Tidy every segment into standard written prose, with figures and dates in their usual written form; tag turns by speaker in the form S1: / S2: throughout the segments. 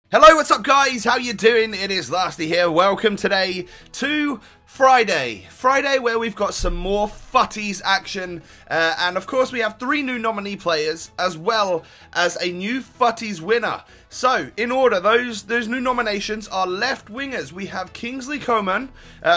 S1: Hello, what's up guys? How you doing? It is Lasty here. Welcome today to Friday where we've got some more Futties action and of course we have 3 new nominee players as well as a new Futties winner. So in order, those new nominations are left wingers. We have Kingsley Coman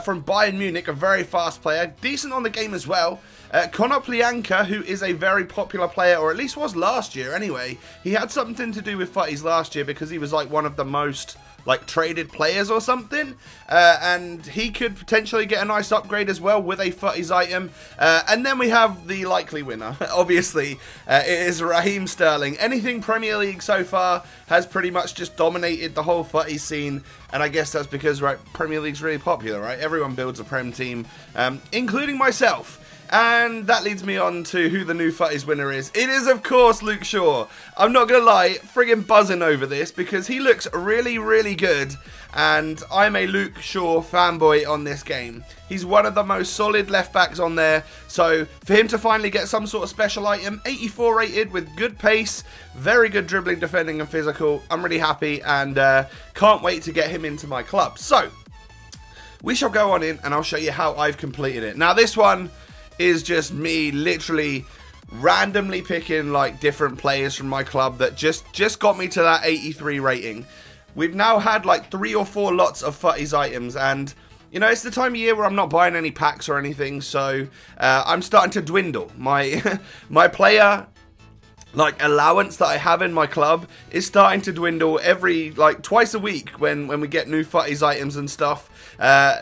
S1: from Bayern Munich, a very fast player, decent on the game as well. Konoplyanka, who is a very popular player, or at least was last year anyway. He had something to do with Futties last year because he was like one of the most traded players or something, and he could potentially get a nice upgrade as well with a Futties item. And then we have the likely winner, obviously, it is Raheem Sterling. Anything Premier League so far has pretty much just dominated the whole Futties scene, and I guess that's because Premier League's really popular, right? Everyone builds a Prem team, including myself. And that leads me on to who the new Futties winner is. It is, of course, Luke Shaw. I'm not going to lie, friggin' buzzing over this because he looks really, really good. And I'm a Luke Shaw fanboy on this game. He's one of the most solid left backs on there. So for him to finally get some sort of special item, 84 rated with good pace, very good dribbling, defending and physical, I'm really happy and can't wait to get him into my club. So we shall go on in and I'll show you how I've completed it. Now this one is just me literally randomly picking different players from my club that just got me to that 83 rating. We've now had 3 or 4 lots of Futties items, and you know, it's the time of year where I'm not buying any packs or anything, so I'm starting to dwindle. My my player allowance that I have in my club is starting to dwindle every twice a week when we get new Futties items and stuff.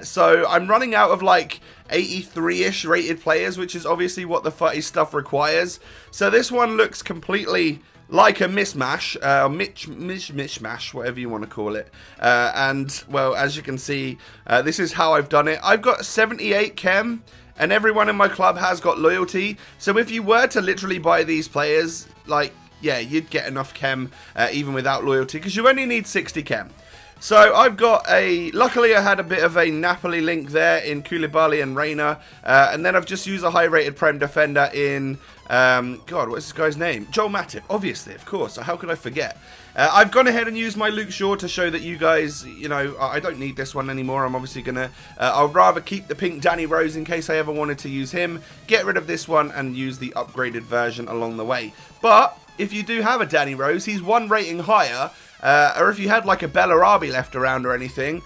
S1: So I'm running out of 83-ish rated players, which is obviously what the Futties stuff requires. So this one looks completely like a mismatch, mishmash, whatever you want to call it. And well, as you can see, this is how I've done it. I've got 78 chem, and everyone in my club has got loyalty. So if you were to literally buy these players, yeah, you'd get enough chem even without loyalty, because you only need 60 chem. So I've got luckily I had a bit of a Napoli link there in Koulibaly and Reina, and then I've just used a high rated Prem defender in, God, what's this guy's name? Joel Matip, obviously, of course, so how could I forget? I've gone ahead and used my Luke Shaw to show that you guys, you know, I don't need this one anymore. I'm obviously going to, I'd rather keep the pink Danny Rose in case I ever wanted to use him, get rid of this one and use the upgraded version along the way. But if you do have a Danny Rose, he's 1 rating higher, or if you had a Bellarabi left around or anything,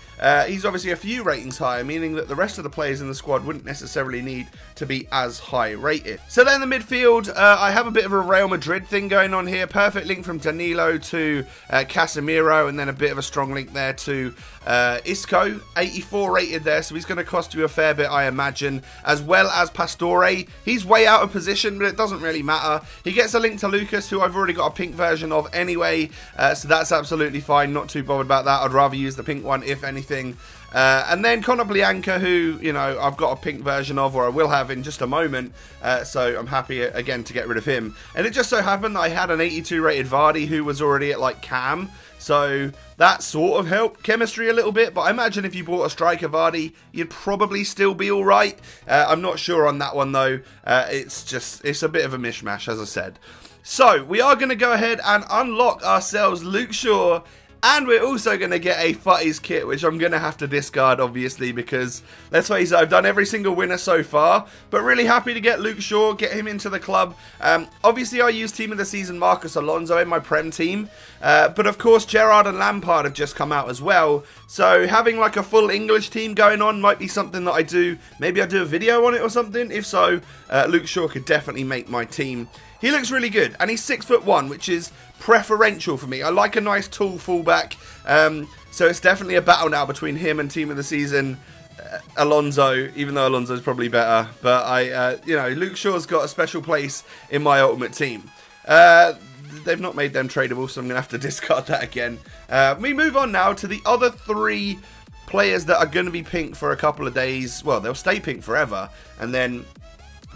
S1: he's obviously a few ratings higher, meaning that the rest of the players in the squad wouldn't necessarily need to be as high rated. So then in the midfield, I have a bit of a Real Madrid thing going on here. Perfect link from Danilo to Casemiro, and then a bit of a strong link there to Isco, 84 rated there, so he's going to cost you a fair bit, I imagine, as well as Pastore. He's way out of position, but it doesn't really matter. He gets a link to Lucas, who I've already got a pink version of anyway, so that's absolutely fine, not too bothered about that. I'd rather use the pink one, if anything. And then Konoplyanka, who, you know, I've got a pink version of, or I will have in just a moment, so I'm happy again to get rid of him. And it just so happened that I had an 82 rated Vardy who was already at cam, so that sort of helped chemistry a little bit. But I imagine if you bought a striker Vardy, you'd probably still be alright. I'm not sure on that one though. It's a bit of a mishmash, as I said. So we are going to go ahead and unlock ourselves Luke Shaw, and we're also going to get a Futties kit, which I'm going to have to discard, obviously, because, let's face it, I've done every single winner so far, but really happy to get Luke Shaw, get him into the club. Obviously, I used Team of the Season Marcus Alonso in my Prem team, but of course, Gerrard and Lampard have just come out as well, so having a full English team going on might be something that I do. Maybe I'll do a video on it or something. If so, Luke Shaw could definitely make my team. He looks really good, and he's 6'1", which is preferential for me. I like a nice tall fullback, so it's definitely a battle now between him and Team of the Season Alonso, even though Alonso's probably better. But you know, Luke Shaw's got a special place in my ultimate team. They've not made them tradable, so I'm going to have to discard that again. We move on now to the other 3 players that are going to be pink for a couple of days. Well, they'll stay pink forever, and then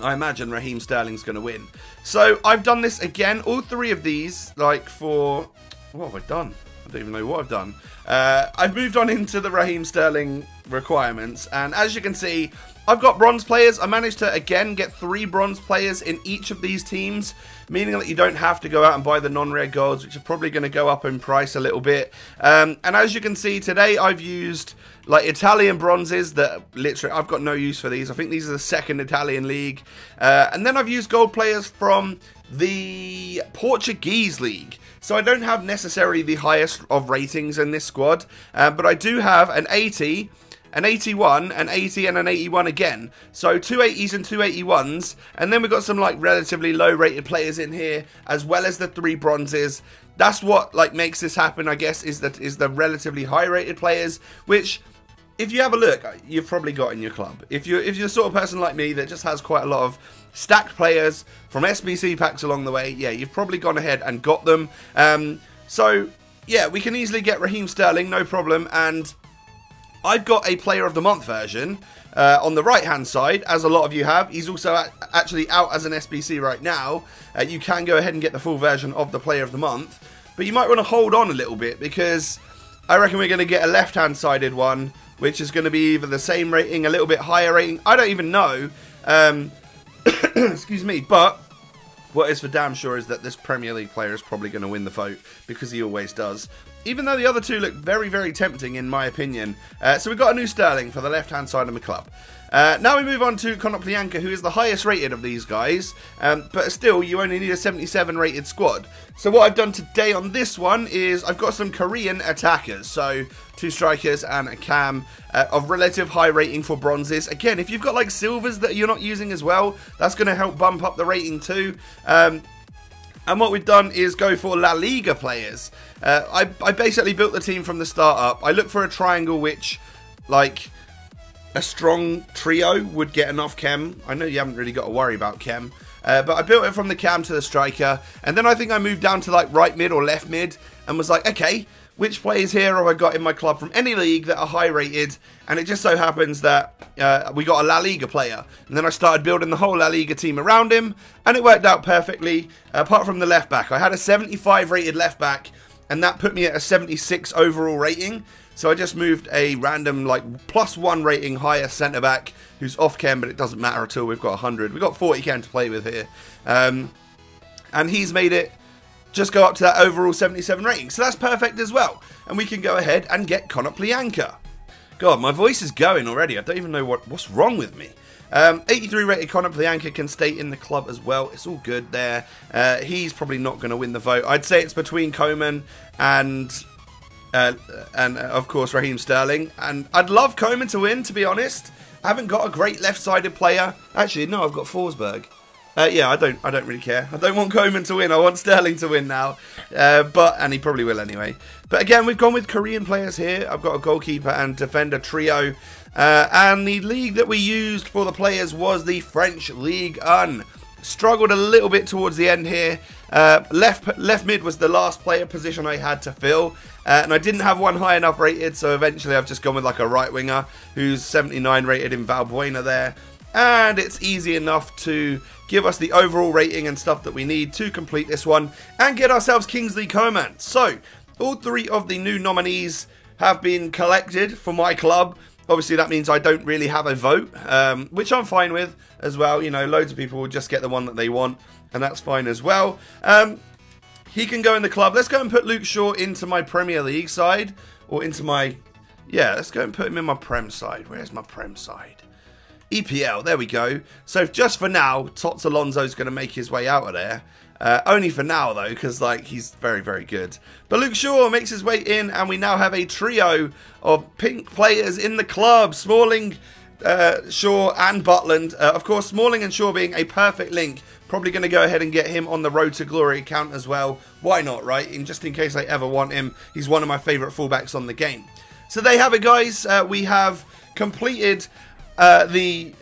S1: I imagine Raheem Sterling's going to win. So I've done this again, all 3 of these, for, what have I done? I don't even know what I've done. I've moved on into the Raheem Sterling requirements. And as you can see, I've got bronze players. I managed to, again, get 3 bronze players in each of these teams, meaning that you don't have to go out and buy the non-rare golds, which are probably going to go up in price a little bit. And as you can see, today I've used like Italian bronzes that literally, I've got no use for these. I think these are the 2nd Italian league. And then I've used gold players from the Portuguese league. So I don't have necessarily the highest of ratings in this squad, but I do have an 80, an 81, an 80 and an 81 again. So 2 80s and 2 81s, and then we've got some like relatively low rated players in here, as well as the 3 bronzes. That's what like makes this happen, I guess, is the relatively high rated players, which if you have a look, you've probably got in your club. If you're the sort of person like me that just has quite a lot of stacked players from SBC packs along the way, yeah, you've probably gone ahead and got them. So yeah, we can easily get Raheem Sterling, no problem. And I've got a Player of the Month version on the right hand side, as a lot of you have. He's also actually out as an SBC right now. You can go ahead and get the full version of the Player of the Month, but you might want to hold on a little bit, because I reckon we're going to get a left hand sided one, which is going to be either the same rating, a little bit higher rating, I don't even know. Excuse me, but what is for damn sure is that this Premier League player is probably going to win the vote, because he always does. Even though the other 2 look very, very tempting in my opinion. So we've got a new Sterling for the left-hand side of the club. Now we move on to Konoplyanka, who is the highest rated of these guys. But still, you only need a 77 rated squad. So what I've done today on this one is I've got some Korean attackers. So 2 strikers and a cam of relative high rating for bronzes. Again, if you've got like silvers that you're not using as well, that's going to help bump up the rating too. And what we've done is go for La Liga players. I basically built the team from the start up. I looked for a triangle which, like, a strong trio would get enough chem. I know you haven't really got to worry about chem. But I built it from the cam to the striker. And then I think I moved down to, like, right mid or left mid. And was like, okay, which players here have I got in my club from any league that are high rated? And it just so happens that we got a La Liga player. And then I started building the whole La Liga team around him, and it worked out perfectly, apart from the left back. I had a 75 rated left back, and that put me at a 76 overall rating. So I just moved a random like +1 rating higher centre back who's off chem, but it doesn't matter at all. We've got 100. We've got 40 chem to play with here. And he's made it just go up to that overall 77 rating. So that's perfect as well. And we can go ahead and get Konoplyanka. God, my voice is going already. I don't even know what's wrong with me. 83 rated Konoplyanka can stay in the club as well. It's all good there. He's probably not going to win the vote. I'd say it's between Coman and of course Raheem Sterling. And I'd love Coman to win, to be honest. I haven't got a great left-sided player. Actually, no, I've got Forsberg. Yeah, I don't really care. I don't want Coman to win. I want Sterling to win now. And he probably will anyway. But again, we've gone with Korean players here. I've got a goalkeeper and defender trio. And the league that we used for the players was the French Ligue 1. Struggled a little bit towards the end here. Left mid was the last player position I had to fill. And I didn't have one high enough rated, so eventually I've just gone with like a right winger who's 79 rated in Valbuena there. And it's easy enough to give us the overall rating and stuff that we need to complete this one and get ourselves Kingsley Coman. So, all 3 of the new nominees have been collected for my club. Obviously, that means I don't really have a vote, which I'm fine with as well. You know, loads of people will just get the one that they want, and that's fine as well. He can go in the club. Let's go and put Luke Shaw into my Premier League side, or into my... Yeah, let's go and put him in my Prem side. Where's my Prem side? EPL, there we go. So just for now, Tots Alonso's going to make his way out of there. Only for now, though, because like he's very, very good. But Luke Shaw makes his way in, and we now have a trio of pink players in the club. Smalling, Shaw, and Butland. Of course, Smalling and Shaw being a perfect link. Probably going to go ahead and get him on the Road to Glory account as well. Why not, right? And just in case I ever want him, he's one of my favourite fullbacks on the game. So there you have it, guys. We have completed... the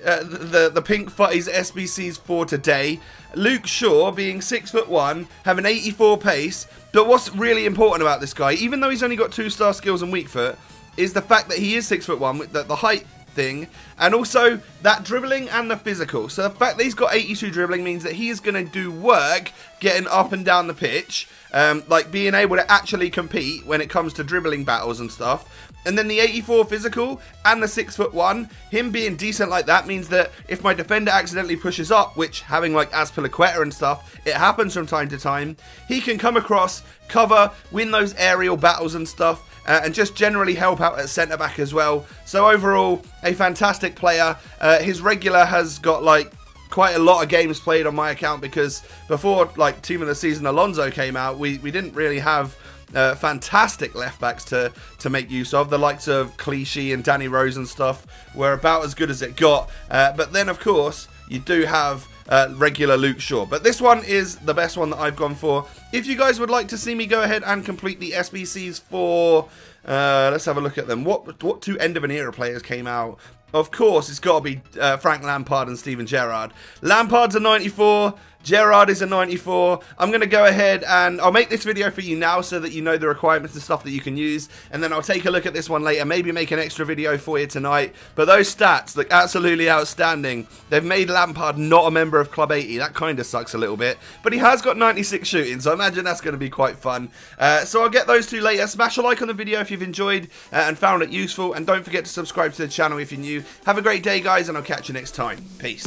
S1: pink Futties SBCs for today. Luke Shaw being 6'1", having 84 pace. But what's really important about this guy, even though he's only got 2-star skills and weak foot, is the fact that he is 6'1", that the height thing, and also that dribbling and the physical. So the fact that he's got 82 dribbling means that he is going to do work getting up and down the pitch, like being able to actually compete when it comes to dribbling battles and stuff. And then the 84 physical and the 6'1", him being decent like that means that if my defender accidentally pushes up, which having like Azpilicueta and stuff, it happens from time to time, he can come across, cover, win those aerial battles and stuff, and just generally help out at centre back as well. So overall, a fantastic player. His regular has got like quite a lot of games played on my account, because before like team of the season Alonso came out, we didn't really have fantastic left backs to make use of. The likes of Clichy and Danny Rose and stuff were about as good as it got, but then of course you do have regular Luke Shaw, but this one is the best one that I've gone for. If you guys would like to see me go ahead and complete the SBCs for let's have a look at them. What two end of an era players came out? Of course, it's got to be Frank Lampard and Steven Gerrard. Lampard's a 94, Gerrard is a 94. I'm going to go ahead and I'll make this video for you now so that you know the requirements and stuff that you can use. And then I'll take a look at this one later, maybe make an extra video for you tonight. But those stats look absolutely outstanding. They've made Lampard not a member of Club 80. That kind of sucks a little bit. But he has got 96 shooting, so I imagine that's going to be quite fun. So I'll get those two later. Smash a like on the video if you've enjoyed and found it useful. And don't forget to subscribe to the channel if you're new. Have a great day, guys, and I'll catch you next time. Peace.